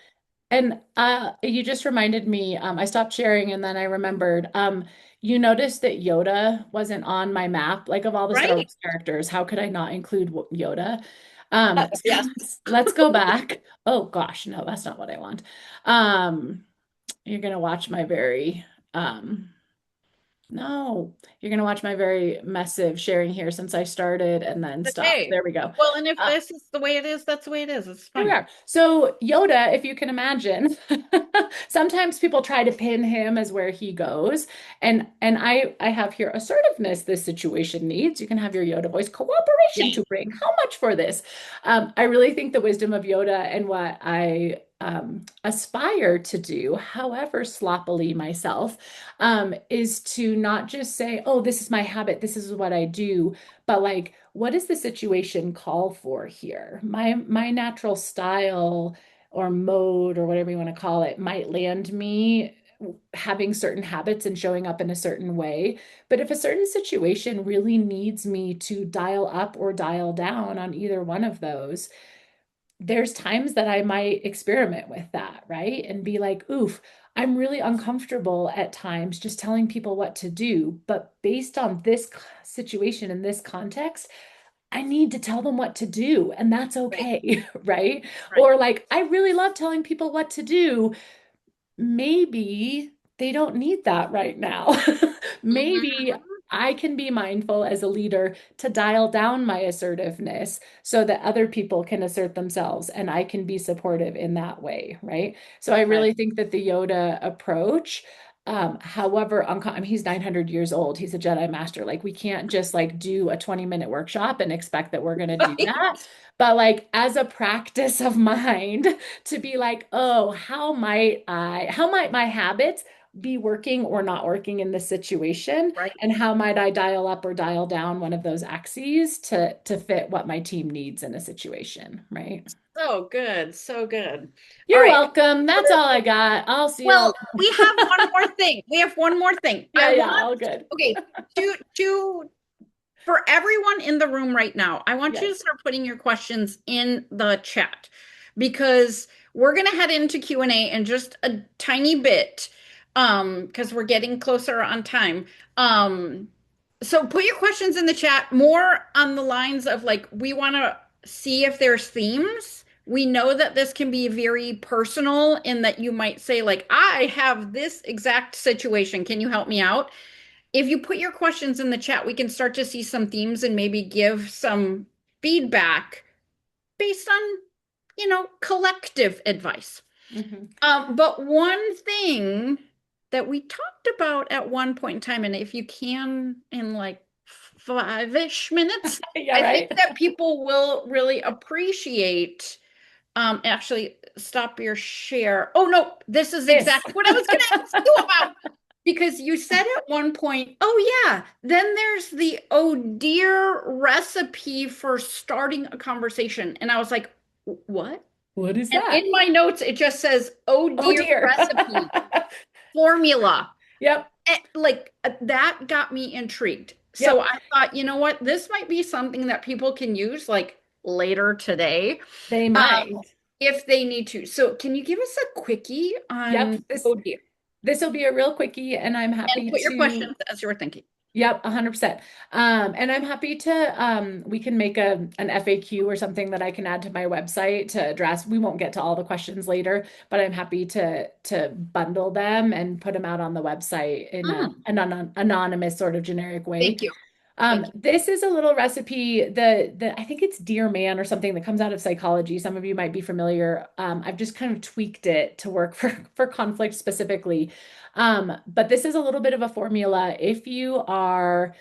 And you just reminded me, I stopped sharing and then I remembered, you noticed that Yoda wasn't on my map, like of all the Star Right? Wars characters, how could I not include Yoda? So Yes. let's go back. Oh gosh, no, that's not what I want. Um, you're gonna watch my very no, you're gonna watch my very massive sharing here since I started and then stopped. Okay. There we go. Well, and if Uh, this is the way it is, that's the way it is. It's Here we fine. are. So Yoda, if you can imagine, sometimes people try to pin him as where he goes. And I have here assertiveness this situation needs. You can have your Yoda voice cooperation Yeah. to bring. How much for this? I really think the wisdom of Yoda and what I aspire to do, however sloppily myself, is to not just say, oh, this is my habit, this is what I do, but like, what does the situation call for here? My natural style or mode or whatever you want to call it might land me having certain habits and showing up in a certain way. But if a certain situation really needs me to dial up or dial down on either one of those, there's times that I might experiment with that, right? And be like, oof, I'm really uncomfortable at times just telling people what to do. But based on this situation in this context, I need to tell them what to do, and that's Right. okay, right? Right. Or like, I really love telling people what to do. Maybe they don't need that right now. Mhm. Maybe I can be mindful as a leader to dial down my assertiveness so that other people can assert themselves and I can be supportive in that way, right? So I Right. really think that the Yoda approach, however, I mean, he's 900 years old. He's a Jedi master. Like we can't just like do a 20-minute workshop and expect that we're going to do that. Right. But like as a practice of mind to be like, oh, how might my habits be working or not working in this situation? Right. And how might I dial up or dial down one of those axes to fit what my team needs in a situation, right? So good. So good. All You're right. welcome. That's all I got. I'll see y'all. Well, we have one more thing. We have one more thing. Yeah, yeah, all good. Okay, for everyone in the room right now, I want you to Yes. start putting your questions in the chat because we're going to head into Q&A in just a tiny bit because we're getting closer on time. So put your questions in the chat more on the lines of like we want to see if there's themes. We know that this can be very personal in that you might say like I have this exact situation. Can you help me out? If you put your questions in the chat, we can start to see some themes and maybe give some feedback based on, collective advice. Mhm. But one thing that we talked about at one point in time, and if you can, in like 5-ish minutes, Yeah, I think right. that people will really appreciate. Actually, stop your share. Oh no, this is This. exactly what I was going to ask you about. Because you said at one point, oh yeah, then there's the oh dear recipe for starting a conversation. And I was like, what? What is And that? in my notes, it just says, oh Oh dear dear. recipe formula. Yep. That got me intrigued. So Yep. I thought, you know what? This might be something that people can use like later today, They um, might. if they need to. So can you give us a quickie Yep. on This oh dear? this will be a real quickie, and I'm And happy put your to. questions as you were thinking. Yep, 100%. And I'm happy to we can make an FAQ or something that I can add to my website to address. We won't get to all the questions later, but I'm happy to bundle them and put them out on the website in Mm, an anonymous sort of generic way. thank you. Thank you. This is a little recipe. The I think it's Dear Man or something that comes out of psychology. Some of you might be familiar. I've just kind of tweaked it to work for conflict specifically. But this is a little bit of a formula. If you are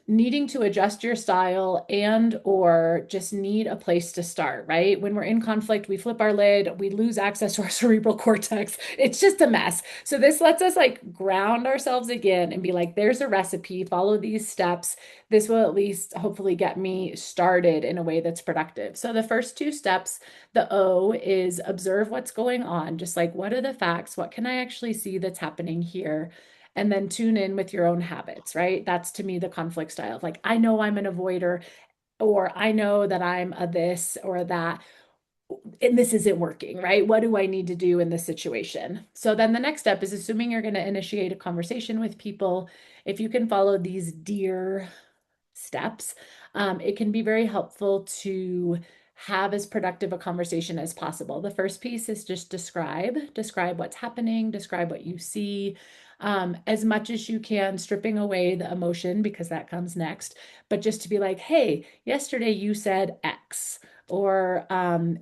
needing to adjust your style and or just need a place to start, right? When we're in conflict, we flip our lid, we lose access to our cerebral cortex. It's just a mess. So this lets us like ground ourselves again and be like, there's a recipe, follow these steps. This will at least hopefully get me started in a way that's productive. So the first two steps, the O is observe what's going on, just like what are the facts? What can I actually see that's happening here? And then tune in with your own habits, right? That's to me the conflict style. Like, I know I'm an avoider, or I know that I'm a this or that, and this isn't working, right? What do I need to do in this situation? So then the next step is assuming you're going to initiate a conversation with people. If you can follow these dear steps, it can be very helpful to have as productive a conversation as possible. The first piece is just describe what's happening, describe what you see, as much as you can, stripping away the emotion because that comes next. But just to be like, hey, yesterday you said X, or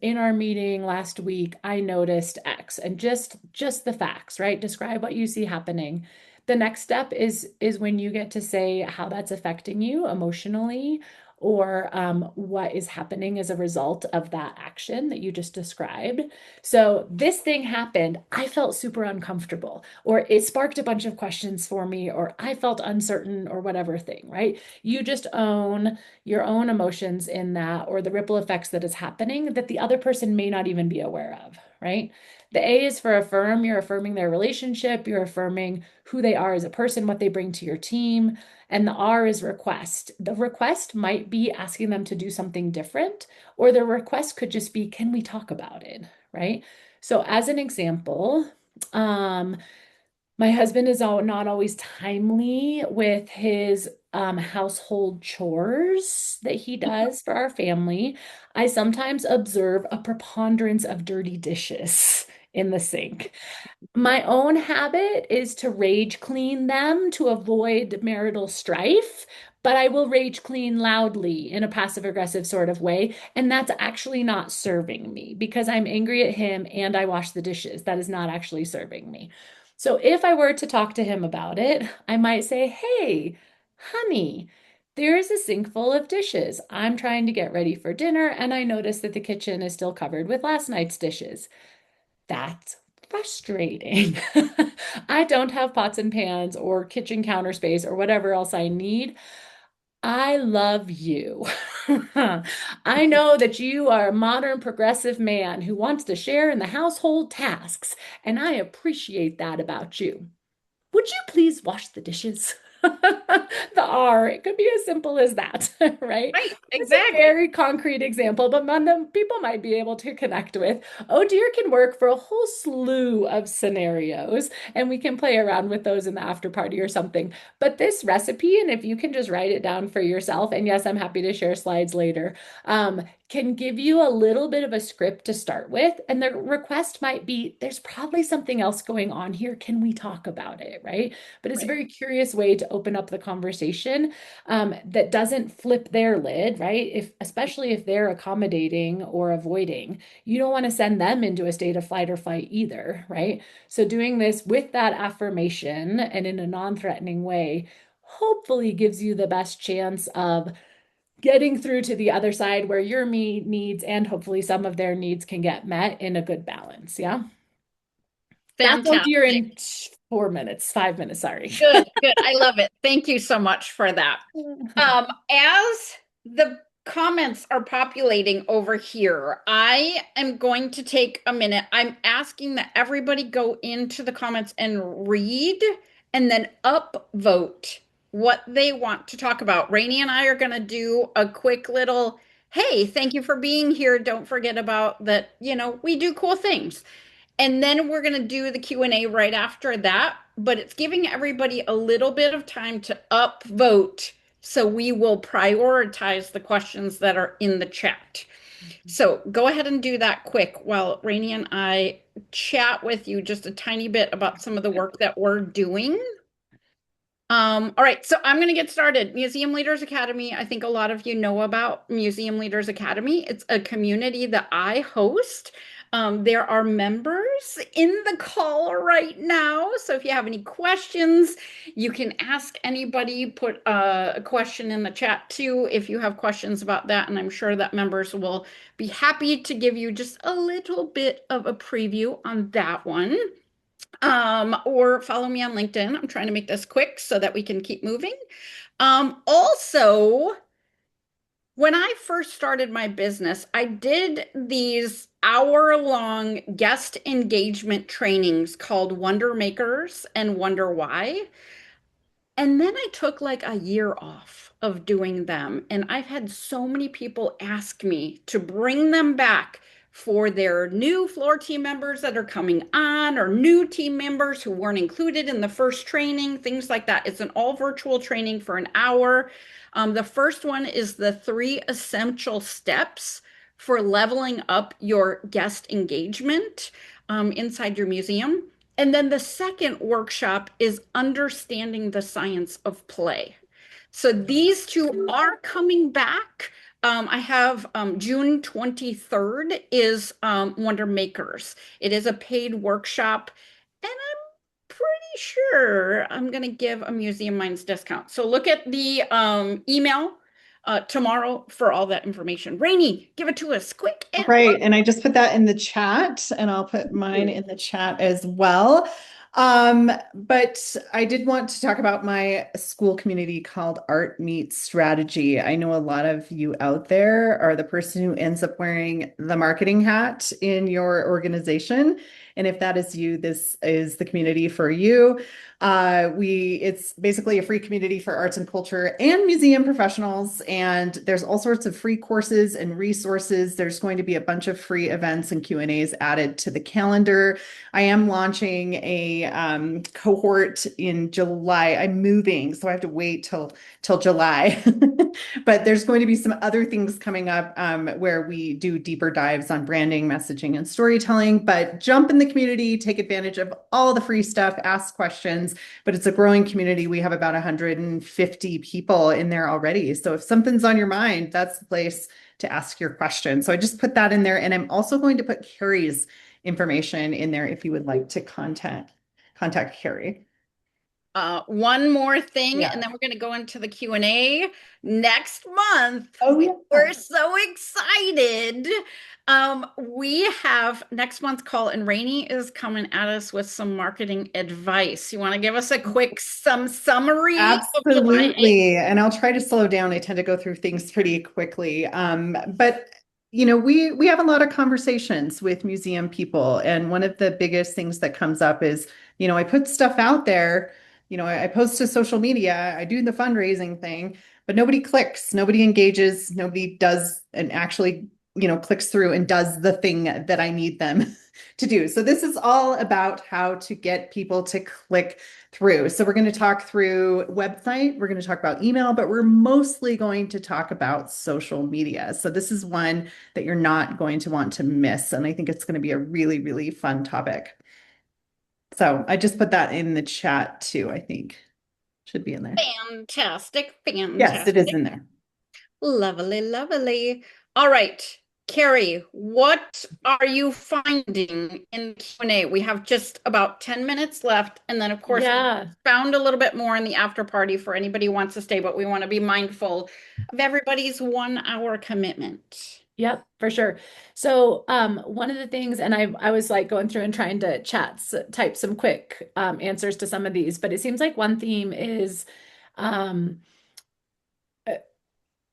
in our meeting last week, I noticed X, and just the facts, right? Describe what you see happening. The next step is when you get to say how that's affecting you emotionally, or what is happening as a result of that action that you just described. So this thing happened, I felt super uncomfortable, or it sparked a bunch of questions for me, or I felt uncertain, or whatever thing, right? You just own your own emotions in that, or the ripple effects that is happening that the other person may not even be aware of, right? The A is for affirm. You're affirming their relationship. You're affirming who they are as a person, what they bring to your team. And the R is request. The request might be asking them to do something different, or the request could just be, can we talk about it? Right. So, as an example, my husband is not always timely with his household chores that he does for our family. I sometimes observe a preponderance of dirty dishes in the sink. My own habit is to rage clean them to avoid marital strife, but I will rage clean loudly in a passive aggressive sort of way. And that's actually not serving me because I'm angry at him and I wash the dishes. That is not actually serving me. So if I were to talk to him about it, I might say, hey, honey, there's a sink full of dishes. I'm trying to get ready for dinner, and I notice that the kitchen is still covered with last night's dishes. That's frustrating. I don't have pots and pans or kitchen counter space or whatever else I need. I love you. I know that you are a modern progressive man who wants to share in the household tasks, and I appreciate that about you. Would you please wash the dishes? The R, it could be as simple as that, right? Right, It's a exactly. very concrete example, but one that people might be able to connect with. Oh dear can work for a whole slew of scenarios, and we can play around with those in the after party or something. But this recipe, and if you can just write it down for yourself, and yes, I'm happy to share slides later, can give you a little bit of a script to start with. And the request might be, there's probably something else going on here. Can we talk about it? Right. But it's a Right. very curious way to open up the conversation that doesn't flip their lid, right? Especially if they're accommodating or avoiding, you don't want to send them into a state of flight or fight either, right? So doing this with that affirmation and in a non-threatening way hopefully gives you the best chance of getting through to the other side where your needs and hopefully some of their needs can get met in a good balance. Yeah. That's all Fantastic. here in 4 minutes, 5 minutes, sorry. Good, good. I love it. Thank you so much for that. As the comments are populating over here, I am going to take a minute. I'm asking that everybody go into the comments and read and then upvote what they want to talk about. Rainey and I are going to do a quick little, hey, thank you for being here. Don't forget about that, we do cool things. And then we're going to do the Q&A right after that, but it's giving everybody a little bit of time to upvote. So we will prioritize the questions that are in the chat. So go ahead and do that quick while Rainey and I chat with you just a tiny bit about some of the work that we're doing. All right, so I'm going to get started. Museum Leaders Academy. I think a lot of you know about Museum Leaders Academy. It's a community that I host. There are members in the call right now. So if you have any questions, you can ask anybody, put a question in the chat too, if you have questions about that. And I'm sure that members will be happy to give you just a little bit of a preview on that one. Or follow me on LinkedIn. I'm trying to make this quick so that we can keep moving. Also, when I first started my business, I did these hour-long guest engagement trainings called Wonder Makers and Wonder Why. And then I took like a year off of doing them. And I've had so many people ask me to bring them back for their new floor team members that are coming on or new team members who weren't included in the first training, things like that. It's an all virtual training for an hour. The first one is the 3 essential steps for leveling up your guest engagement inside your museum. And then the second workshop is understanding the science of play. So these two are coming back. I have June 23rd is Wonder Makers. It is a paid workshop, and I'm pretty sure I'm going to give a Museum Minds discount. So look at the email tomorrow for all that information. Rainey, give it to us quick and Right. And I just put that in the chat, and I'll put mine in the chat as well. But I did want to talk about my school community called Art Meets Strategy. I know a lot of you out there are the person who ends up wearing the marketing hat in your organization. And if that is you, this is the community for you. It's basically a free community for arts and culture and museum professionals. And there's all sorts of free courses and resources. There's going to be a bunch of free events and Q&As added to the calendar. I am launching a cohort in July. I'm moving, so I have to wait till July. But there's going to be some other things coming up where we do deeper dives on branding, messaging, and storytelling. But jump in the the community, take advantage of all the free stuff, ask questions, but it's a growing community. We have about 150 people in there already. So if something's on your mind, that's the place to ask your question. So I just put that in there. And I'm also going to put Carrie's information in there if you would like to contact Carrie. One more thing, and Yeah. then we're going to go into the Q&A next month. Oh, yeah. We're so excited. We have next month's call, and Rainey is coming at us with some marketing advice. You want to give us a quick summary of July 8th? Absolutely. And I'll try to slow down. I tend to go through things pretty quickly. But we have a lot of conversations with museum people, and one of the biggest things that comes up is, I put stuff out there, I post to social media, I do the fundraising thing, but nobody clicks, nobody engages, nobody does and actually, clicks through and does the thing that I need them to do. So this is all about how to get people to click through. So we're going to talk through website, we're going to talk about email, but we're mostly going to talk about social media. So this is one that you're not going to want to miss. And I think it's going to be a really, really fun topic. So I just put that in the chat too, I think. Should be in there. Fantastic, Yes, it is fantastic. in there. Lovely, lovely. All right, Carrie, what are you finding in Q&A? We have just about 10 minutes left. And then, of course, Yeah. found a little bit more in the after party for anybody who wants to stay, but we want to be mindful of everybody's 1 hour commitment. Yep, for sure. So, one of the things, and I was like going through and trying to type some quick answers to some of these, but it seems like one theme is um,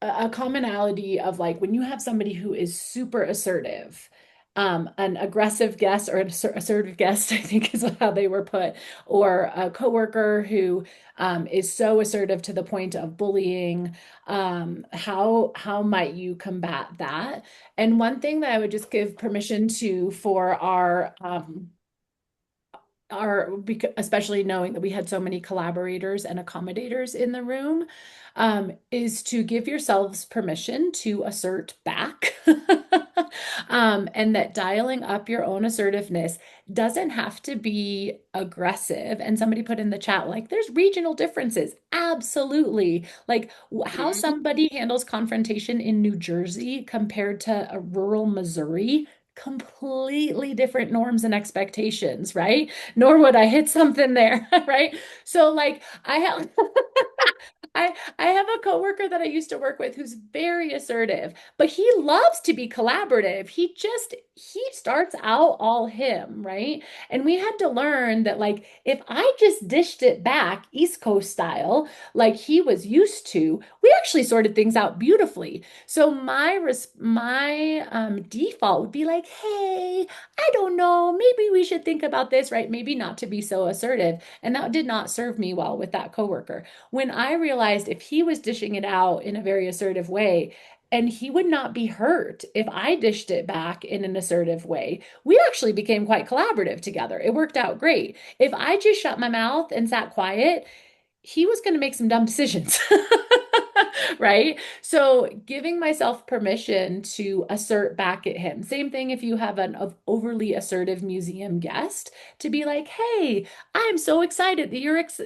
a commonality of like when you have somebody who is super assertive, an aggressive guest or an assertive guest, I think is how they were put, or a coworker who is so assertive to the point of bullying. How might you combat that? And one thing that I would just give permission to for especially knowing that we had so many collaborators and accommodators in the room, is to give yourselves permission to assert back. And that dialing up your own assertiveness doesn't have to be aggressive. And somebody put in the chat, like, there's regional differences. Absolutely. Like how Mhm. somebody handles confrontation in New Jersey compared to a rural Missouri, completely different norms and expectations, right? Nor would I hit something there, right? So like I have I have a coworker that I used to work with who's very assertive, but he loves to be collaborative. He starts out all him, right? And we had to learn that like if I just dished it back East Coast style, like he was used to, we actually sorted things out beautifully. So my default would be like, hey, I don't know, maybe we should think about this, right? Maybe not to be so assertive. And that did not serve me well with that coworker. When I realized if he was dishing it out in a very assertive way, and he would not be hurt if I dished it back in an assertive way, we actually became quite collaborative together. It worked out great. If I just shut my mouth and sat quiet, he was going to make some dumb decisions. Right? So giving myself permission to assert back at him. Same thing if you have an overly assertive museum guest to be like, "Hey, I'm so excited that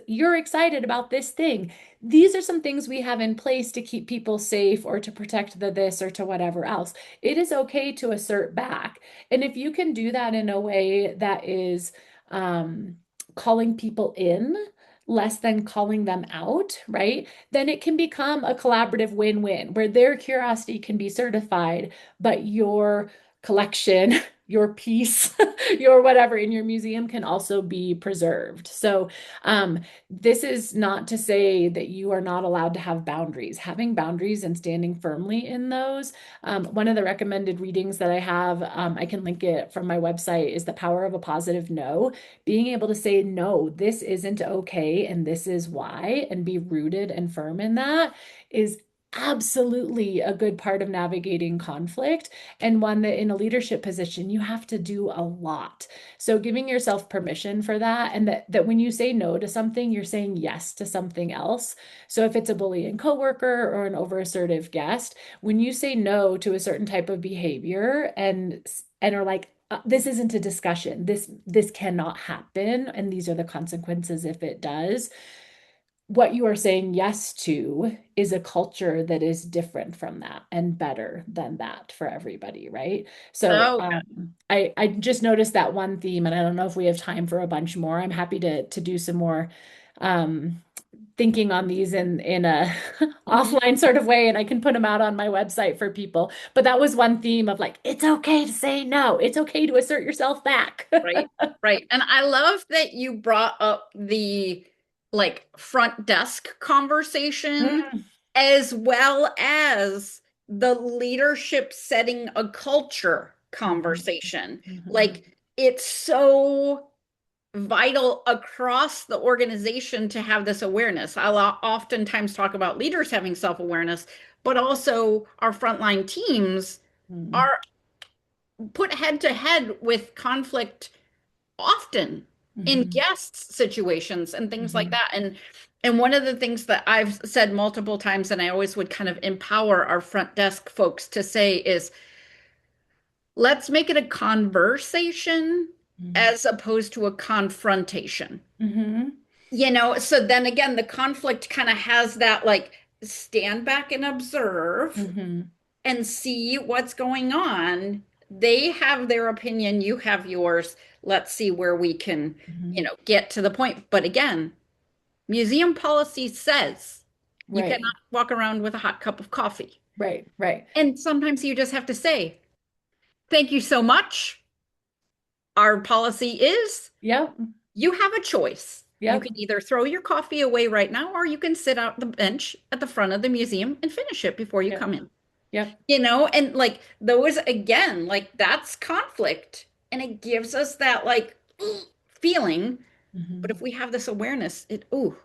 you're excited about this thing. These are some things we have in place to keep people safe or to protect the this or to whatever else." It is okay to assert back. And if you can do that in a way that is calling people in less than calling them out, right? Then it can become a collaborative win-win where their curiosity can be certified, but your collection, your piece, your whatever in your museum can also be preserved. So, this is not to say that you are not allowed to have boundaries. Having boundaries and standing firmly in those. One of the recommended readings that I have, I can link it from my website, is The Power of a Positive No. Being able to say, no, this isn't okay, and this is why, and be rooted and firm in that is absolutely a good part of navigating conflict, and one that in a leadership position you have to do a lot. So giving yourself permission for that, and that when you say no to something, you're saying yes to something else. So if it's a bullying coworker or an over assertive guest, when you say no to a certain type of behavior and are like, this isn't a discussion. This cannot happen, and these are the consequences if it does. What you are saying yes to is a culture that is different from that and better than that for everybody, right? So So I just noticed that one theme, and I don't know if we have time for a bunch more. I'm happy to do some more um, thinking on these in a good. offline sort of way, and I can put them out on my website for people. But that was one theme of like, it's okay to say no. It's okay to assert yourself back. Right, right. And I love that you brought up the like front desk conversation Mm, as well as the leadership setting a culture mhm, conversation. mhm, Like it's so vital across the organization to have this awareness. I'll oftentimes talk about leaders having self-awareness, but also our frontline teams mhm, are put head to head with conflict often in mhm, guests situations and things like mhm, that. And one of the things that I've said multiple times and I always would kind of empower our front desk folks to say is let's make it a conversation mhm, as opposed to a confrontation. mhm, So then again, the conflict kind of has that like stand back and observe mhm, and see what's going on. They have their opinion, you have yours. Let's see where we can, mhm. get to the point. But again, museum policy says you Right, cannot walk around with a hot cup of coffee. right, right. And sometimes you just have to say, thank you so much. Our policy is Yep, you have a choice. You yep, can either throw your coffee away right now, or you can sit out the bench at the front of the museum and finish it before you yep, come in. yep. And like those again, like that's conflict and it gives us that like feeling. But Mhm, if we have this awareness, ooh,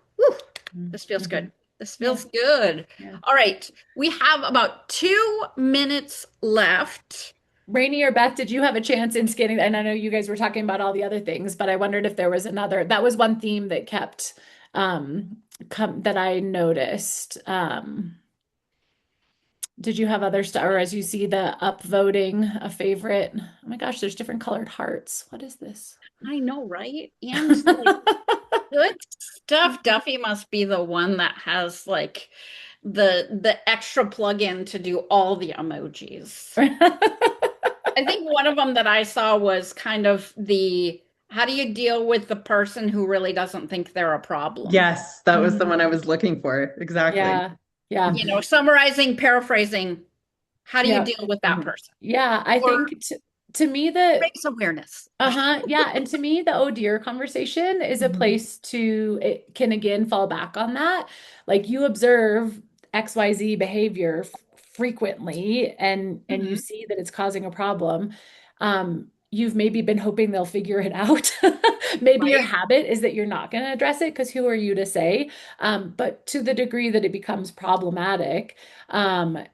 mhm, this feels good. mhm. This Yeah, feels good. yeah. All right. We have about 2 minutes left. Rainey or Beth, did you have a chance in skating? And I know you guys were talking about all the other things, but I wondered if there was another. That was one theme that kept that I noticed. Did you have other stuff, or as you see the upvoting a favorite? Oh my gosh, there's different colored hearts. What is this? I know, right? And like good stuff. Duffy must be the one that has like the extra plug-in to do all the emojis. I think one of them that I saw was kind of the how do you deal with the person who really doesn't think they're a problem? Yes, that was the Mhm. one I was looking for. Exactly. Yeah, yeah, Summarizing, paraphrasing, how do you yeah, deal with that Mhm. person? yeah. I Or think to me the raise awareness. yeah, and to me the oh dear conversation is a Mhm. place to it can again fall back on that. Like you observe XYZ behavior frequently and you Mhm. see that it's causing a problem. You've maybe been hoping they'll figure it out. Maybe your Right? habit is that you're not going to address it because who are you to say? But to the degree that it becomes problematic, and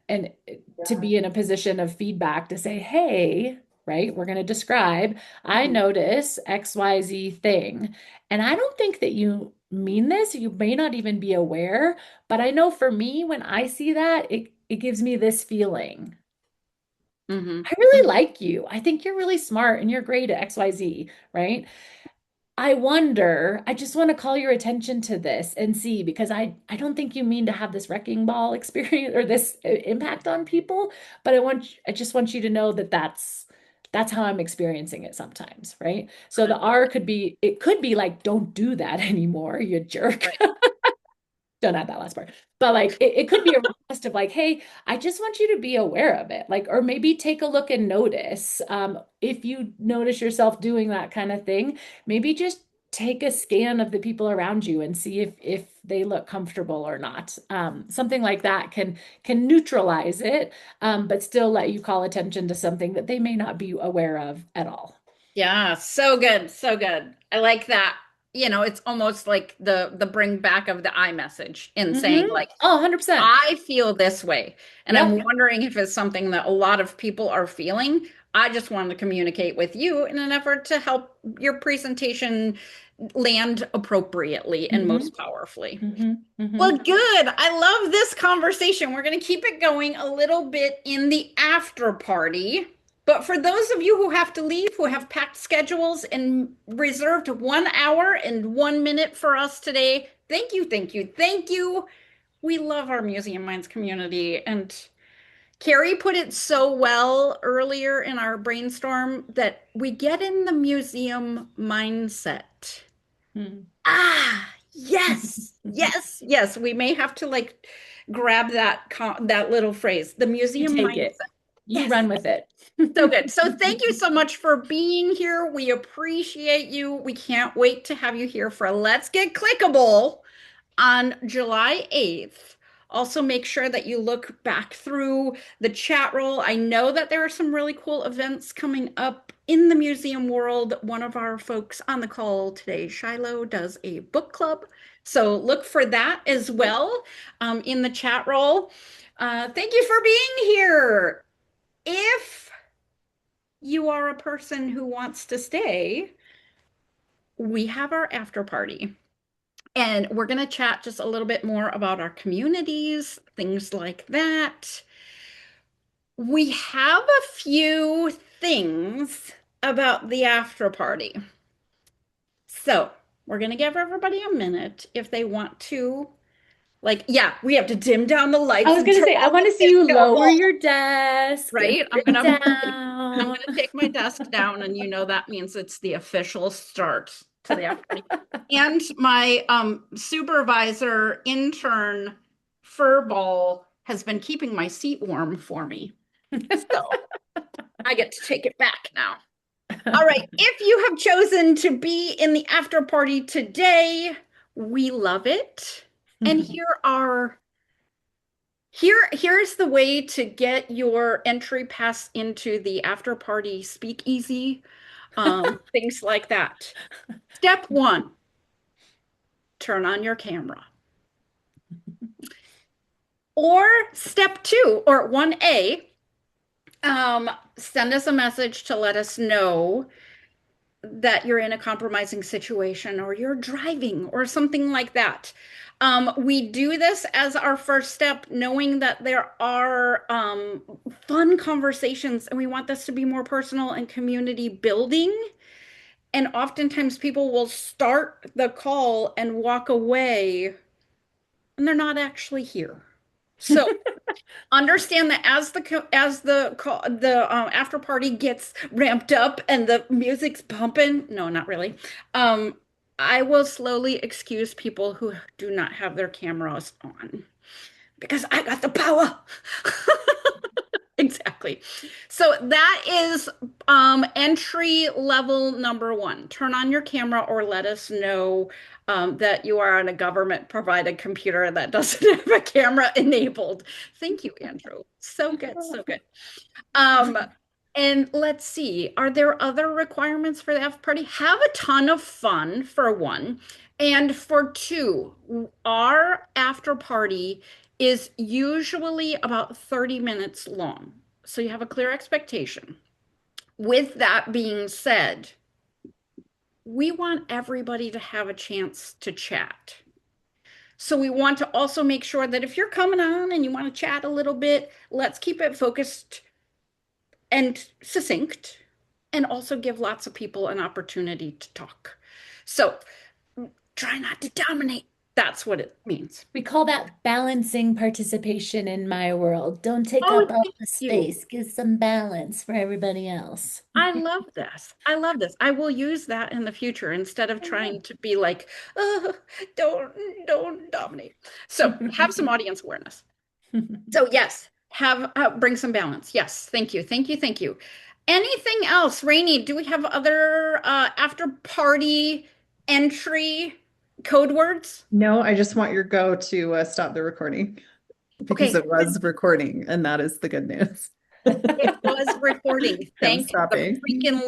to Yeah. be in a position of feedback to say, hey, right, we're going to describe, I Mhm. notice XYZ thing. And I don't think that you mean this. You may not even be aware, but I know for me, when I see that, it gives me this feeling. Mhm. I really like you. I think you're really smart and you're great at XYZ, right? I wonder, I just want to call your attention to this and see because I don't think you mean to have this wrecking ball experience or this impact on people, but I just want you to know that that's how I'm experiencing it sometimes, right? So the R could be it could be like don't do that anymore, you jerk. Right. Don't add that last part. But like it could be a request of like, hey, I just want you to be aware of it. Like, or maybe take a look and notice. If you notice yourself doing that kind of thing, maybe just take a scan of the people around you and see if they look comfortable or not. Something like that can neutralize it, but still let you call attention to something that they may not be aware of at all. Yeah, so good, so good. I like that. It's almost like the bring back of the I message in saying Mm-hmm. like Oh, 100%. I feel this way. And I'm Yep. wondering if it's something that a lot of people are feeling. I just wanted to communicate with you in an effort to help your presentation land appropriately and Mm-hmm. most powerfully. Mm-hmm. Mm-hmm. Well, good. I love this conversation. We're going to keep it going a little bit in the after party. But for those of you who have to leave, who have packed schedules and reserved 1 hour and 1 minute for us today, thank you, thank you, thank you. We love our Museum Minds community. And Carrie put it so well earlier in our brainstorm that we get in the museum mindset. Hmm. Ah, yes, yes, yes. We may have to like grab that little phrase, the You museum take it. mindset. You Yes. run with it. So good. So thank you so much for being here. We appreciate you. We can't wait to have you here for Let's Get Clickable on July 8th. Also, make sure that you look back through the chat roll. I know that there are some really cool events coming up in the museum world. One of our folks on the call today, Shiloh, does a book club. So look for that as well in the chat roll. Thank you for being here. If you are a person who wants to stay, we have our after party. And we're going to chat just a little bit more about our communities, things like that. We have a few things about the after party. So we're going to give everybody a minute if they want to. Like, yeah, we have to dim down the I lights was and gonna turn say, I off want the to see you disco lower ball, your desk and right? sit I'm down. gonna take my desk down, and you know that means it's the official start to the after party. And my supervisor intern furball has been keeping my seat warm for me. So I get to take it back now. All right. If you have chosen to be in the after party today, we love it. And here's the way to get your entry pass into the after party speakeasy, things like that. Step one, turn on your camera. Or step two, or 1A, send us a message to let us know that you're in a compromising situation or you're driving or something like that. We do this as our first step, knowing that there are fun conversations and we want this to be more personal and community building. And oftentimes people will start the call and walk away and they're not actually here. So understand that as the after party gets ramped up and the music's pumping, no, not really. Um, I will slowly excuse people who do not have their cameras on because I got the power. Exactly. So that is entry level number one. Turn on your camera or let us know that you are on a government provided computer that doesn't have a camera enabled. Thank you, Andrew. So good, so good. Um, and let's see, are there other requirements for the after party? Have a ton of fun for one. And for two, our after party is usually about 30 minutes long. So you have a clear expectation. With that being said, we want everybody to have a chance to chat. So we want to also make sure that if you're coming on and you want to chat a little bit, let's keep it focused and succinct and also give lots of people an opportunity to talk. So try not to dominate. That's what it means. We call that balancing participation in my world. Don't take Oh, up all thank the you. space. Give some balance for everybody else. I love this. I love this. I will use that in the future instead of trying to be like, oh, don't don't dominate. So have some audience awareness. So yes, have bring some balance. Yes, thank you, thank you, thank you. Anything else, Rainey? Do we have other after party entry code words? No, I just want your go to stop the recording because Okay, it was recording, and that is the good news. it was recording. I'm Thank the stopping. freaking